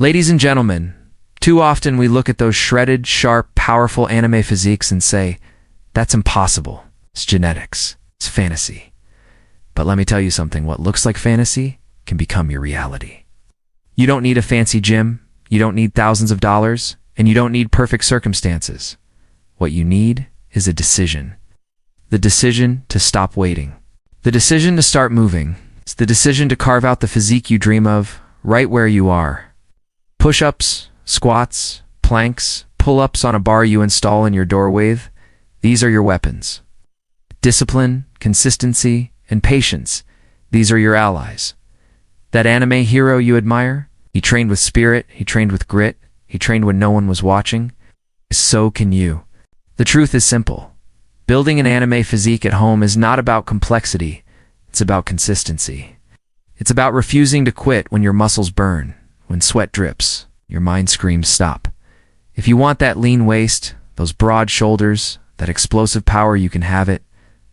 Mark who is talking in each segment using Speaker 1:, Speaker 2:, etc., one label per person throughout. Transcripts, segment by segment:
Speaker 1: Ladies and gentlemen, too often we look at those shredded, sharp, powerful anime physiques and say, that's impossible. It's genetics. It's fantasy. But let me tell you something, what looks like fantasy can become your reality. You don't need a fancy gym, you don't need thousands of dollars, and you don't need perfect circumstances. What you need is a decision. The decision to stop waiting. The decision to start moving. It's the decision to carve out the physique you dream of, right where you are. Push-ups, squats, planks, pull-ups on a bar you install in your doorway, these are your weapons. Discipline, consistency, and patience, these are your allies. That anime hero you admire, he trained with spirit, he trained with grit, he trained when no one was watching. So can you. The truth is simple. Building an anime physique at home is not about complexity, it's about consistency. It's about refusing to quit when your muscles burn, when sweat drips, your mind screams stop. If you want that lean waist, those broad shoulders, that explosive power, you can have it.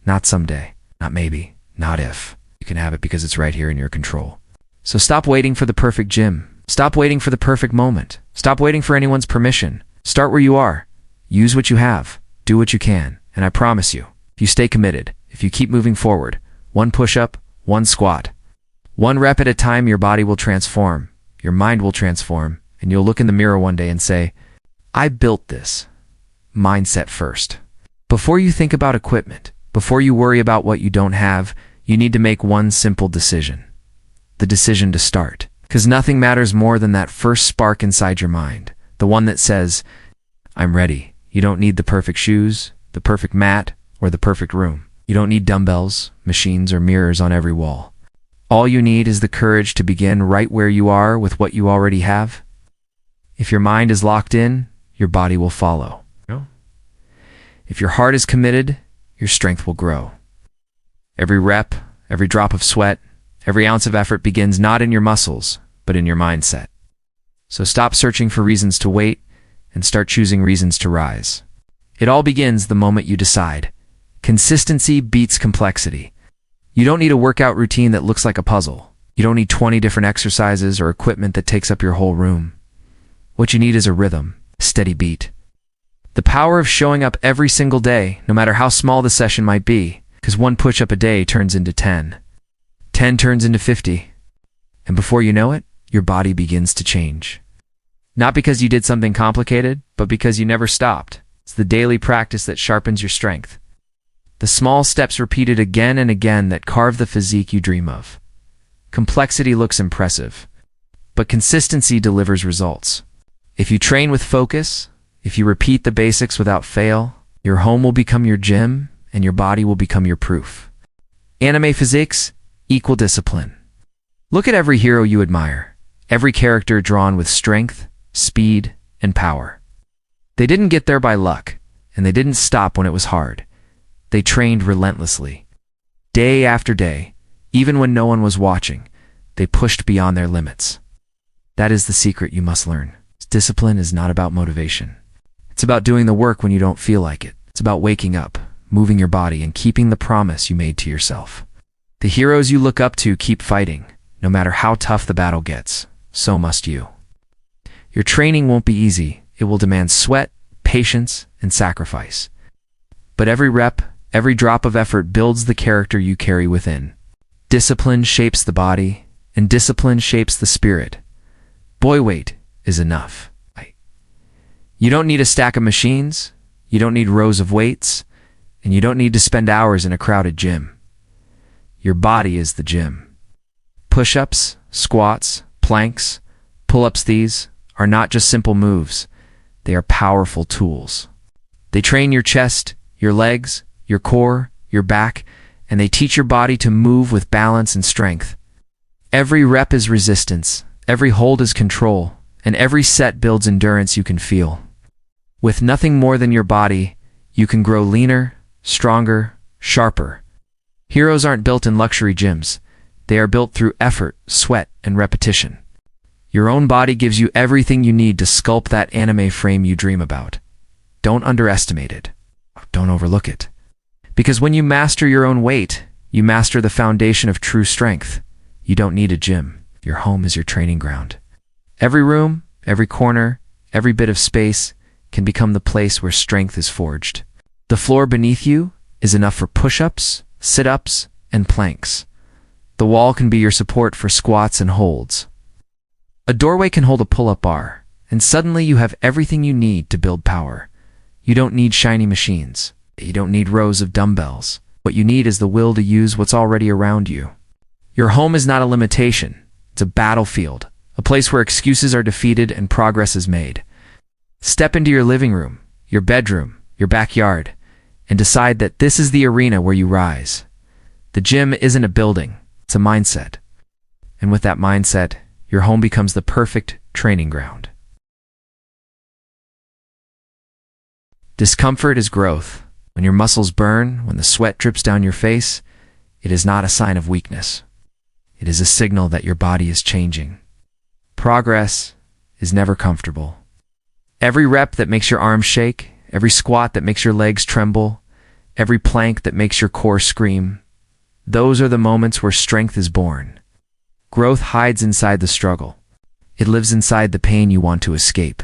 Speaker 1: Not someday, not maybe, not if. You can have it because it's right here in your control. So stop waiting for the perfect gym. Stop waiting for the perfect moment. Stop waiting for anyone's permission. Start where you are. Use what you have. Do what you can. And I promise you, if you stay committed, if you keep moving forward, one push-up, one squat, one rep at a time, your body will transform, your mind will transform, and you'll look in the mirror one day and say, I built this. Mindset first. Before you think about equipment, before you worry about what you don't have, you need to make one simple decision. The decision to start. Because nothing matters more than that first spark inside your mind. The one that says, I'm ready. You don't need the perfect shoes, the perfect mat, or the perfect room. You don't need dumbbells, machines, or mirrors on every wall. All you need is the courage to begin right where you are with what you already have. If your mind is locked in, your body will follow. If your heart is committed, your strength will grow. Every rep, every drop of sweat, every ounce of effort begins not in your muscles, but in your mindset. So stop searching for reasons to wait and start choosing reasons to rise. It all begins the moment you decide. Consistency beats complexity. You don't need a workout routine that looks like a puzzle. You don't need 20 different exercises or equipment that takes up your whole room. What you need is a rhythm, a steady beat. The power of showing up every single day, no matter how small the session might be, because one push-up a day turns into 10. 10 turns into 50. And before you know it, your body begins to change. Not because you did something complicated, but because you never stopped. It's the daily practice that sharpens your strength. The small steps repeated again and again that carve the physique you dream of. Complexity looks impressive, but consistency delivers results. If you train with focus, if you repeat the basics without fail, your home will become your gym and your body will become your proof. Anime physiques equal discipline. Look at every hero you admire, every character drawn with strength, speed, and power. They didn't get there by luck, and they didn't stop when it was hard. They trained relentlessly. Day after day, even when no one was watching, they pushed beyond their limits. That is the secret you must learn. Discipline is not about motivation. It's about doing the work when you don't feel like it. It's about waking up, moving your body, and keeping the promise you made to yourself. The heroes you look up to keep fighting. No matter how tough the battle gets, so must you. Your training won't be easy. It will demand sweat, patience, and sacrifice. But every rep, every drop of effort builds the character you carry within. Discipline shapes the body, and discipline shapes the spirit. Bodyweight is enough. You don't need a stack of machines, you don't need rows of weights, and you don't need to spend hours in a crowded gym. Your body is the gym. Push-ups, squats, planks, pull-ups, these are not just simple moves. They are powerful tools. They train your chest, your legs, your core, your back, and they teach your body to move with balance and strength. Every rep is resistance, every hold is control, and every set builds endurance you can feel. With nothing more than your body, you can grow leaner, stronger, sharper. Heroes aren't built in luxury gyms. They are built through effort, sweat, and repetition. Your own body gives you everything you need to sculpt that anime frame you dream about. Don't underestimate it. Don't overlook it. Because when you master your own weight, you master the foundation of true strength. You don't need a gym. Your home is your training ground. Every room, every corner, every bit of space can become the place where strength is forged. The floor beneath you is enough for push-ups, sit-ups, and planks. The wall can be your support for squats and holds. A doorway can hold a pull-up bar, and suddenly you have everything you need to build power. You don't need shiny machines. You don't need rows of dumbbells. What you need is the will to use what's already around you. Your home is not a limitation. It's a battlefield, a place where excuses are defeated and progress is made. Step into your living room, your bedroom, your backyard, and decide that this is the arena where you rise. The gym isn't a building, it's a mindset. And with that mindset, your home becomes the perfect training ground. Discomfort is growth. When your muscles burn, when the sweat drips down your face, it is not a sign of weakness. It is a signal that your body is changing. Progress is never comfortable. Every rep that makes your arms shake, every squat that makes your legs tremble, every plank that makes your core scream, those are the moments where strength is born. Growth hides inside the struggle. It lives inside the pain you want to escape.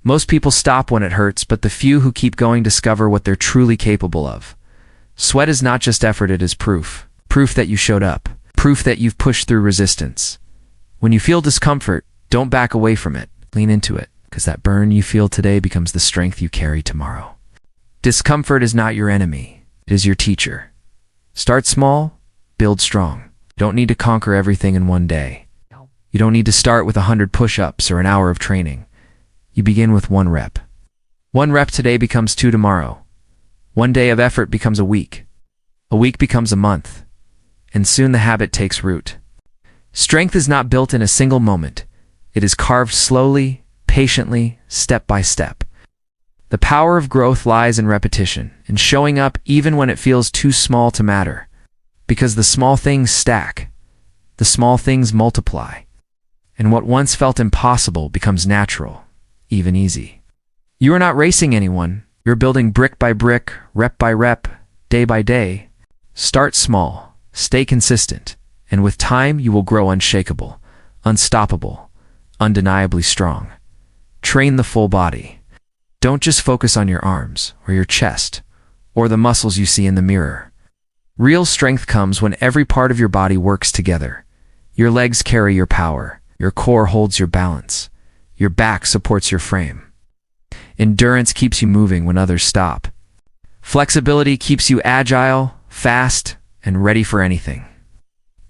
Speaker 1: Most people stop when it hurts, but the few who keep going discover what they're truly capable of. Sweat is not just effort, it is proof. Proof that you showed up. Proof that you've pushed through resistance. When you feel discomfort, don't back away from it. Lean into it, because that burn you feel today becomes the strength you carry tomorrow. Discomfort is not your enemy. It is your teacher. Start small, build strong. You don't need to conquer everything in one day. You don't need to start with 100 push-ups or an hour of training. You begin with 1 rep. 1 rep today becomes 2 tomorrow. 1 day of effort becomes a week. A week becomes a month. And soon the habit takes root. Strength is not built in a single moment. It is carved slowly, patiently, step by step. The power of growth lies in repetition, in showing up even when it feels too small to matter. Because the small things stack. The small things multiply. And what once felt impossible becomes natural. Even easy. You are not racing anyone. You're building brick by brick, rep by rep, day by day. Start small, stay consistent, and with time you will grow unshakable, unstoppable, undeniably strong. Train the full body. Don't just focus on your arms, or your chest, or the muscles you see in the mirror. Real strength comes when every part of your body works together. Your legs carry your power, your core holds your balance. Your back supports your frame. Endurance keeps you moving when others stop. Flexibility keeps you agile, fast, and ready for anything.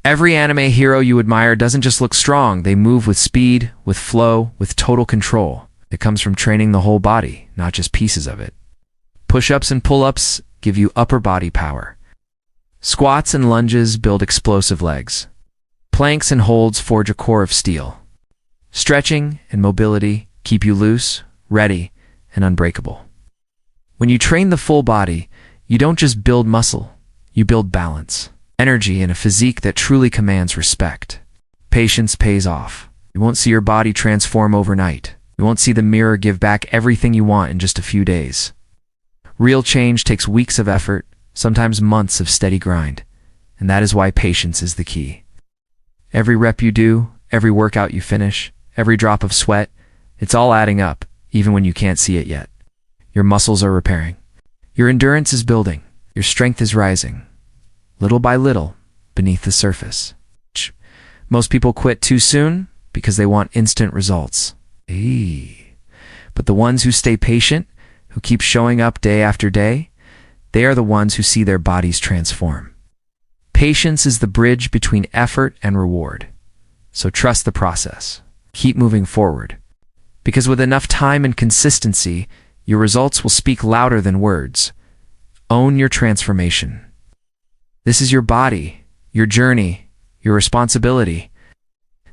Speaker 1: Every anime hero you admire doesn't just look strong, they move with speed, with flow, with total control. It comes from training the whole body, not just pieces of it. Push-ups and pull-ups give you upper body power. Squats and lunges build explosive legs. Planks and holds forge a core of steel. Stretching and mobility keep you loose, ready, and unbreakable. When you train the full body, you don't just build muscle, you build balance, energy, and a physique that truly commands respect. Patience pays off. You won't see your body transform overnight. You won't see the mirror give back everything you want in just a few days. Real change takes weeks of effort, sometimes months of steady grind, and that is why patience is the key. Every rep you do, every workout you finish, every drop of sweat, it's all adding up, even when you can't see it yet. Your muscles are repairing. Your endurance is building. Your strength is rising. Little by little, beneath the surface. Most people quit too soon because they want instant results. But the ones who stay patient, who keep showing up day after day, they are the ones who see their bodies transform. Patience is the bridge between effort and reward. So trust the process. Keep moving forward. Because with enough time and consistency, your results will speak louder than words. Own your transformation. This is your body, your journey, your responsibility.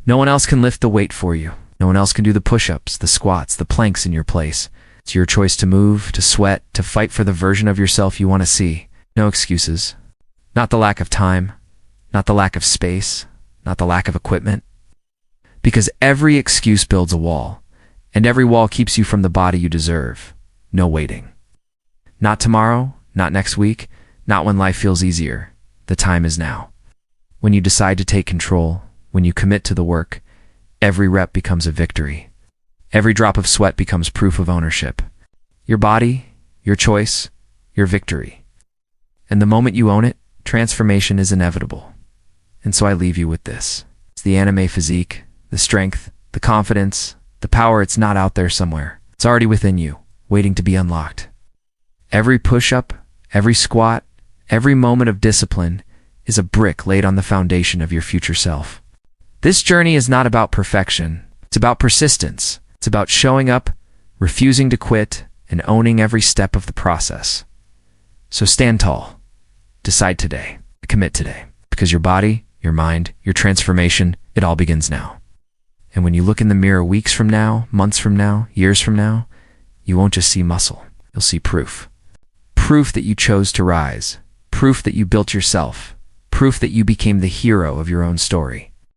Speaker 1: No one else can lift the weight for you. No one else can do the push-ups, the squats, the planks in your place. It's your choice to move, to sweat, to fight for the version of yourself you want to see. No excuses. Not the lack of time, not the lack of space, not the lack of equipment. Because every excuse builds a wall, and every wall keeps you from the body you deserve. No waiting. Not tomorrow, not next week, not when life feels easier. The time is now. When you decide to take control, when you commit to the work, Every rep becomes a victory. Every drop of sweat becomes proof of ownership. Your body, your choice, your victory. And the moment you own it, transformation is inevitable. And so I leave you with this. It's the anime physique, the strength, the confidence, the power. It's not out there somewhere. It's already within you, waiting to be unlocked. Every push-up, every squat, every moment of discipline is a brick laid on the foundation of your future self. This journey is not about perfection. It's about persistence. It's about showing up, refusing to quit, and owning every step of the process. So stand tall. Decide today. Commit today. Because your body, your mind, your transformation, it all begins now. And when you look in the mirror weeks from now, months from now, years from now, you won't just see muscle. You'll see proof. Proof that you chose to rise. Proof that you built yourself. Proof that you became the hero of your own story.